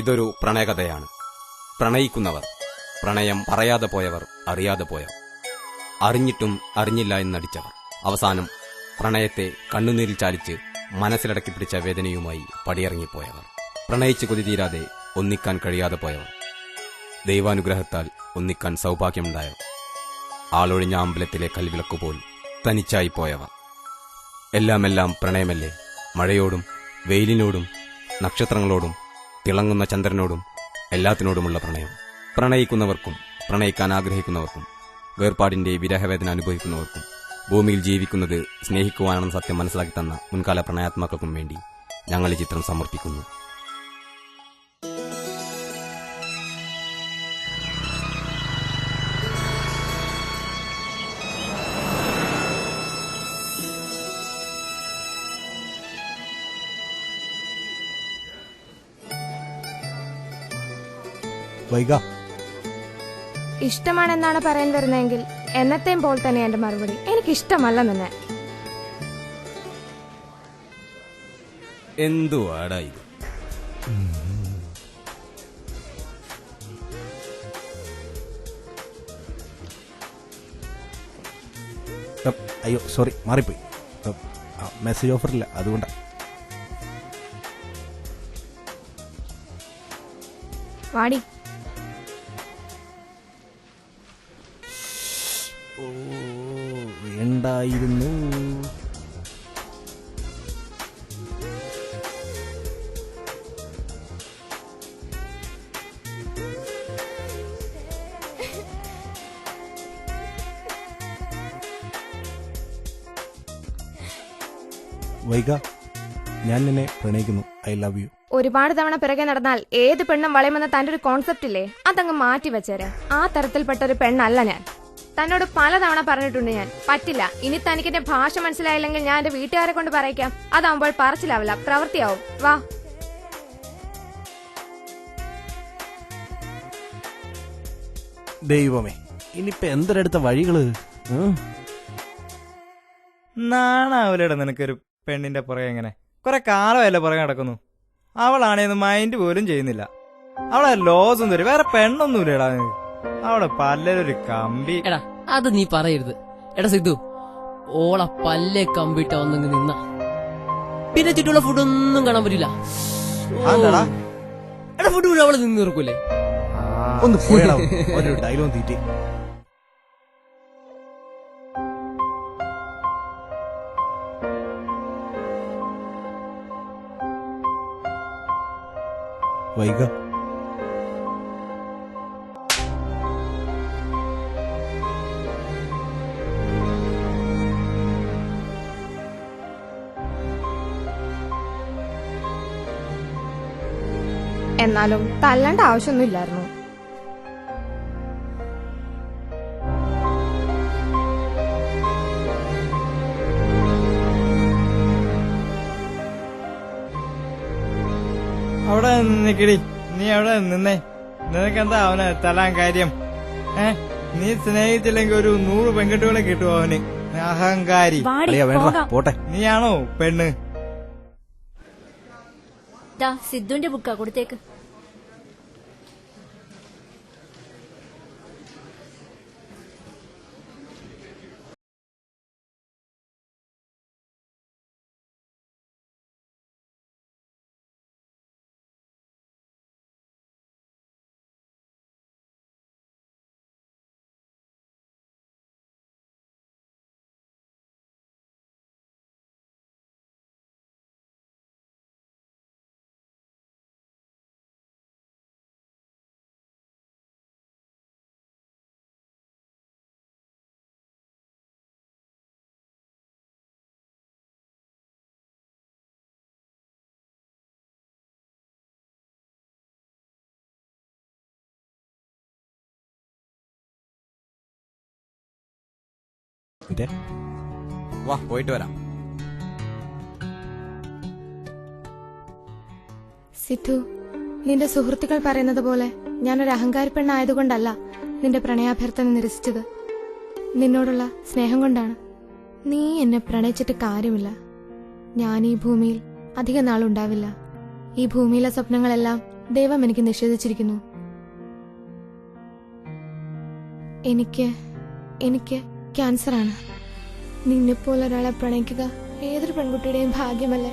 ഇതൊരു പ്രണയകഥയാണ്. പ്രണയിക്കുന്നവർ, പ്രണയം പറയാതെ പോയവർ, അറിയാതെ പോയവർ, അറിഞ്ഞിട്ടും അറിഞ്ഞില്ല എന്നടിച്ചവർ, അവസാനം പ്രണയത്തെ കണ്ണുനീരിൽ ചാലിച്ച് മനസ്സിലടക്കി പിടിച്ച വേദനയുമായി പടിയിറങ്ങിപ്പോയവർ, പ്രണയിച്ച് കൊതിതീരാതെ ഒന്നിക്കാൻ കഴിയാതെ പോയവർ, ദൈവാനുഗ്രഹത്താൽ ഒന്നിക്കാൻ സൗഭാഗ്യമുണ്ടായവർ, ആളൊഴിഞ്ഞ അമ്പലത്തിലെ കൽവിളക്കുപോൽ തനിച്ചായി പോയവർ. എല്ലാമെല്ലാം പ്രണയമല്ലേ. മഴയോടും വെയിലിനോടും നക്ഷത്രങ്ങളോടും തിളങ്ങുന്ന ചന്ദ്രനോടും എല്ലാത്തിനോടുമുള്ള പ്രണയം. പ്രണയിക്കുന്നവർക്കും പ്രണയിക്കാൻ ആഗ്രഹിക്കുന്നവർക്കും വേർപാടിന്റെ വിരഹവേദന അനുഭവിക്കുന്നവർക്കും ഭൂമിയിൽ ജീവിക്കുന്നത് സ്നേഹിക്കുവാനാണെന്ന് സത്യം മനസ്സിലാക്കി തന്ന മുൻകാല പ്രണയാത്മാക്കൾക്കും വേണ്ടി ഞങ്ങൾ ഈ ചിത്രം സമർപ്പിക്കുന്നു. വൈക, ഇഷ്ടമാണെന്നാണ് പറയാൻ വരുന്നതെങ്കിൽ എന്നത്തെയും പോലെ തന്നെ എന്റെ മറുപടി എനിക്കിഷ്ടമല്ല നിന്നെ. എന്തുവാടാ ഇത്? അയ്യോ സോറി, മാറിപ്പോയി. മെസ്സേജ് ഓഫറില്ല, അതുകൊണ്ടാ. വാടി. വേണ്ടായിരുന്നു. വൈക, ഞാൻ നിന്നെ പ്രണയിക്കുന്നു. I love U. ഒരുപാട് തവണ പിറകെ നടന്നാൽ ഏത് പെണ്ണും വളയുമെന്ന തന്റെ ഒരു കോൺസെപ്റ്റ് ഇല്ലേ, അതങ്ങ് മാറ്റി വെച്ചേരാ. ആ തരത്തിൽപ്പെട്ട ഒരു പെണ്ണല്ല ഞാൻ. തന്നോട് പലതവണ പറഞ്ഞിട്ടുണ്ട് ഞാൻ. പറ്റില്ല. ഇനി തനിക്ക് എന്റെ ഭാഷ മനസ്സിലായില്ലെങ്കിൽ ഞാൻ എന്റെ വീട്ടുകാരെ കൊണ്ട് പറയിക്കാം. അതാവുമ്പോൾ പറച്ചിലാവില്ല, പ്രവൃത്തിയാവും. വാ. ദൈവമേ, ഇനിയിപ്പോ എന്തൊരടുത്ത വഴികള്? നാണാവൂലടാ നിനക്കൊരു പെണ്ണിന്റെ പുറകെ എങ്ങനെ? കുറെ കാലമല്ലേ പുറകെ നടക്കുന്നു. അവളാണേന്ന് മൈൻഡ് പോലും ചെയ്യുന്നില്ല. അവളെ ലോസും തരും, വേറെ പെണ്ണൊന്നുമില്ലടാ നിനക്ക്. അവളെ പല്ലൊരു കമ്പി. എടാ അത് നീ പറയരുത്. എടാ സിദ്ധു, ഓളെ പല്ലേ കമ്പിട്ട ഒന്നെങ്കിൽ നിന്ന പിന്നെ ചുറ്റുള്ള ഫുഡൊന്നും കാണാൻ പറ്റില്ല. എടാ ഫുഡ് കൂടെ അവളെ നിന്ന് തീർക്കൂലേ? ഒന്ന് പോയടാ, ഒരു ഡയലോഗ് തീറ്റി. വൈക, എന്നാലും തല്ലണ്ട ആവശ്യമൊന്നുമില്ലായിരുന്നു. അവിടെ നിക്കടി, നീ അവിടെ നിന്നേ. നിനക്കെന്താ അവനെ തലാൻ കാര്യം? നീ സ്നേഹിച്ചില്ലെങ്കിൽ ഒരു 100 പെൺകുട്ടികളെ കിട്ടും അവന്. അഹങ്കാരി. പോട്ടെ. നീയാണോ പെണ്ണ്? സിദ്ധുവിന്റെ ബുക്കാ, കൊടുത്തേക്ക്. വാ, പോയിട്ട് വരാം. സിദ്ധു, നിന്റെ സുഹൃത്തുക്കൾ പറയുന്നത് പോലെ ഞാനൊരു അഹങ്കാരി പെണ്ണായതുകൊണ്ടല്ല നിന്റെ പ്രണയാഭ്യർത്ഥന നിരസിച്ചത്. നിന്നോടുള്ള സ്നേഹം കൊണ്ടാണ്. നീ എന്നെ പ്രണയിച്ചിട്ട് കാര്യമില്ല. ഞാൻ ഈ ഭൂമിയിൽ അധിക നാളുണ്ടാവില്ല. ഈ ഭൂമിയിലെ സ്വപ്നങ്ങളെല്ലാം ദൈവം എനിക്ക് നിഷേധിച്ചിരിക്കുന്നു. എനിക്ക് ക്യാൻസറാണ്. നിന്നെപ്പോലെ ഒരാളെ പ്രണയിക്കുക ഏതൊരു പെൺകുട്ടിയുടെയും ഭാഗ്യമല്ലേ?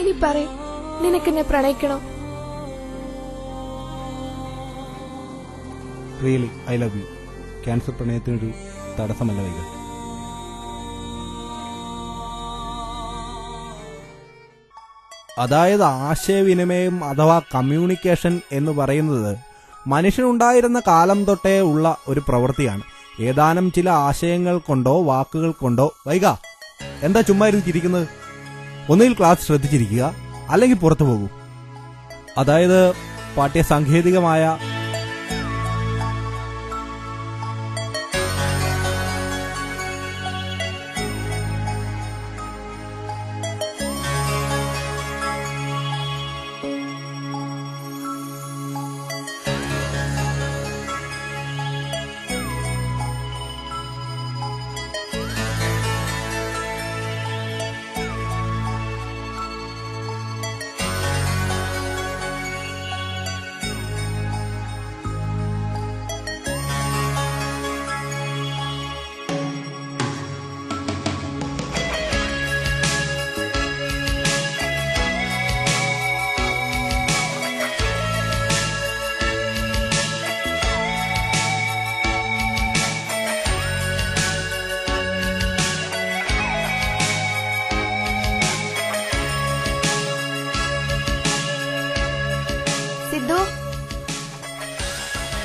ഇനി പറയും, നിനക്കെന്നെ പ്രണയിക്കണോ? Really I love you. Cancer പ്രണയത്തിനൊരു തടസ്സമല്ല വൈക. അതായത് ആശയവിനിമയം അഥവാ കമ്മ്യൂണിക്കേഷൻ എന്ന് പറയുന്നത് മനുഷ്യനുണ്ടായിരുന്ന കാലം തൊട്ടേ ഉള്ള ഒരു പ്രവൃത്തിയാണ്. ഏതാനും ചില ആശയങ്ങൾ കൊണ്ടോ വാക്കുകൾ കൊണ്ടോ. വൈക, എന്താ ചുമ്മാ ഇരുന്ന് ചിരിക്കുന്നത്? ഒന്നുകിൽ ക്ലാസ് ശ്രദ്ധിച്ചിരിക്കുക, അല്ലെങ്കിൽ പുറത്തു പോകൂ. അതായത് പാഠ്യസാങ്കേതികമായ സിദ്ധു,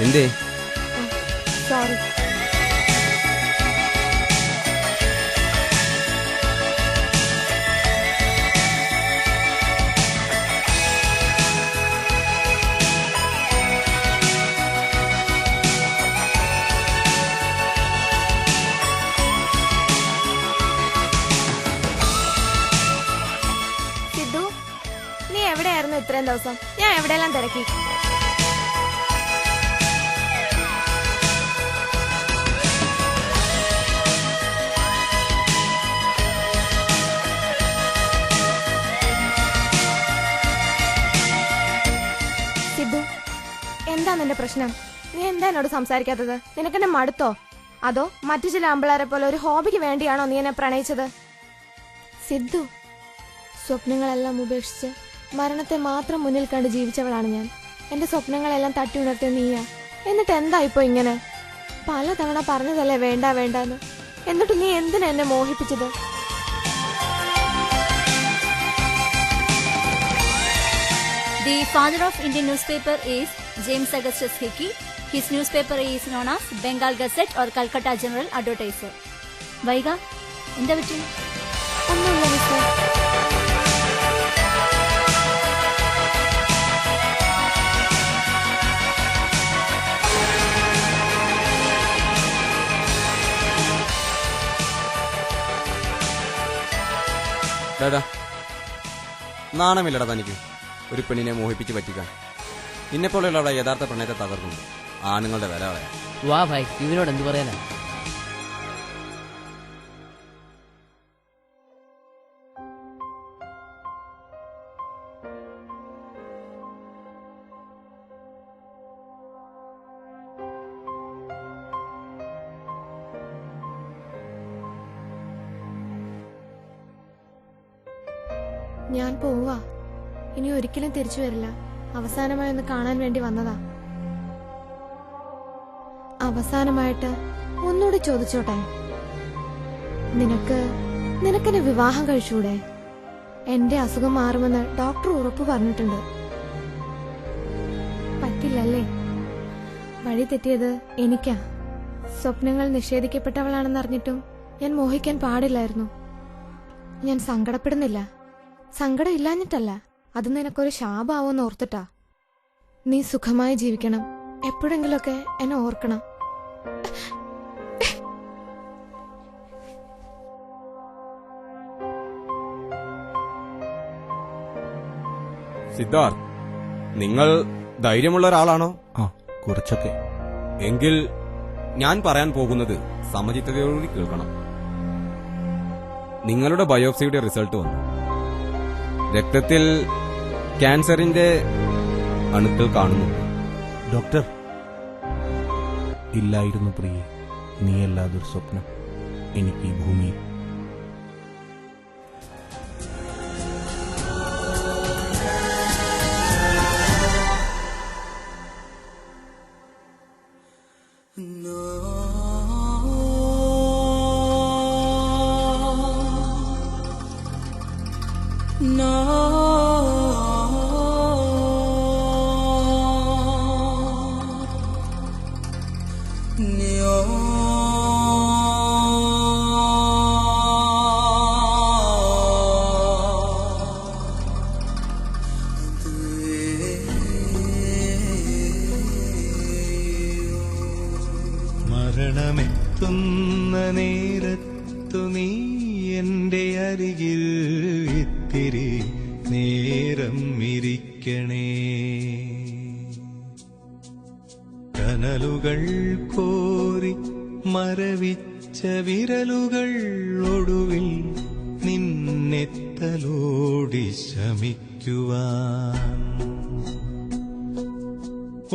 എന്തേ? സോറി. സിദ്ധു, നീ എവിടെയായിരുന്നു ഇത്രയും ദിവസം? ഞാൻ എവിടെയെല്ലാം തിരക്കി. സിദ്ധു, എന്താ നിന്റെ പ്രശ്നം? നീ എന്താ എന്നോട് സംസാരിക്കാത്തത്? നിനക്കെന്നെ മടുത്തോ? അതോ മറ്റു ചില ആമ്പിളാരെ പോലെ ഒരു ഹോബിക്ക് വേണ്ടിയാണോ നീ എന്നെ പ്രണയിച്ചത്? സിദ്ധു, സ്വപ്നങ്ങളെല്ലാം ഉപേക്ഷിച്ച് മരണത്തെ മാത്രം മുന്നിൽ കണ്ട് ജീവിച്ചവളാണ് ഞാൻ. എന്റെ സ്വപ്നങ്ങളെല്ലാം തട്ടി ഉണർത്തിയ നീയാ. എന്നിട്ട് എന്താ ഇപ്പൊ ഇങ്ങനെ? പലതവണ പറഞ്ഞതല്ലേ വേണ്ട വേണ്ടെന്ന്. എന്നിട്ട് നീ എന്തിനാ എന്നെ മോഹിപ്പിച്ചത്? The father of Indian newspaper is James Augustus Hickey. His newspaper is known as Bengal Gazette or Calcutta General Advertiser. വൈക, എന്താ പറ്റി? ഒന്നുമില്ല മിസ്റ്റർ. ഡാ, നാണമില്ലടാ തനിക്ക് ഒരു പെണ്ണിനെ മോഹിപ്പിച്ച് പറ്റിക്കാൻ. നിന്നെപ്പോലെയുള്ളവരുടെ യഥാർത്ഥ പ്രണയത്തെ തകർക്കുന്നു ആണുങ്ങളുടെ വില കളയാം. വാ ഭായ്, ഇവനോട് എന്ത് പറയാനാ? ഞാൻ പോവാ. ഇനി ഒരിക്കലും തിരിച്ചു വരില്ല. അവസാനമായി ഒന്ന് കാണാൻ വേണ്ടി വന്നതാ. അവസാനമായിട്ട് ഒന്നുകൂടി ചോദിച്ചോട്ടെ, നിനക്കെന്നെ വിവാഹം കഴിച്ചൂടെ? എന്റെ അസുഖം മാറുമെന്ന് ഡോക്ടർ ഉറപ്പ് പറഞ്ഞിട്ടുണ്ട്. പറ്റില്ലല്ലേ? വഴി തെറ്റിയത് എനിക്കാ. സ്വപ്നങ്ങൾ നിഷേധിക്കപ്പെട്ടവളാണെന്നറിഞ്ഞിട്ടും ഞാൻ മോഹിക്കാൻ പാടില്ലായിരുന്നു. ഞാൻ സങ്കടപ്പെടുന്നില്ല. സങ്കടം ഇല്ലാഞ്ഞിട്ടല്ല, അത് നിനക്കൊരു ശാപമാവെന്ന് ഓർത്തിട്ടാ. നീ സുഖമായി ജീവിക്കണം. എപ്പോഴെങ്കിലൊക്കെ എന്നെ ഓർക്കണം. സിദ്ധാർത്ഥ്, നിങ്ങൾ ധൈര്യമുള്ള ഒരാളാണോ? ആ, കുറച്ചൊക്കെ. എങ്കിൽ ഞാൻ പറയാൻ പോകുന്നത് സമചിത്തതയോടുകൂടി കേൾക്കണം. നിങ്ങളുടെ ബയോപ്സിയുടെ റിസൾട്ട് വന്നു. രക്തത്തിൽ ക്യാൻസറിന്റെ അണുക്കൾ കാണുന്നു. ഡോക്ടർ, ഇല്ലായിരുന്നു പ്രിയെ, നീയല്ലാതൊരു സ്വപ്നം എനിക്ക് ഈ ഭൂമിയിൽ. മരണമെത്തുന്ന നേരത്തു നീ എന്റെ അരികിൽ ഇത്തിരി നേരം ഇരിക്കണേ. കനലുകൾ കോരി മരവിച്ച വിരലുകൾ ഒടുവിൽ നിന്നെത്തലോടി ശമിക്കുവാൻ.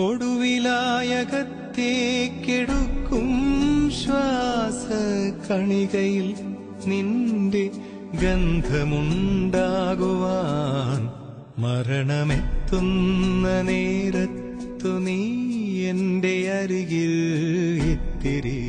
ഒടുവിലായകത്തേക്കെടുക്കും ശ്വാസ കണികയിൽ നിന്റെ ഗന്ധമുണ്ടാകുവാൻ. മരണമെത്തുന്ന നേരത്തു നീ എന്റെ അരികിൽ ഇത്തിരി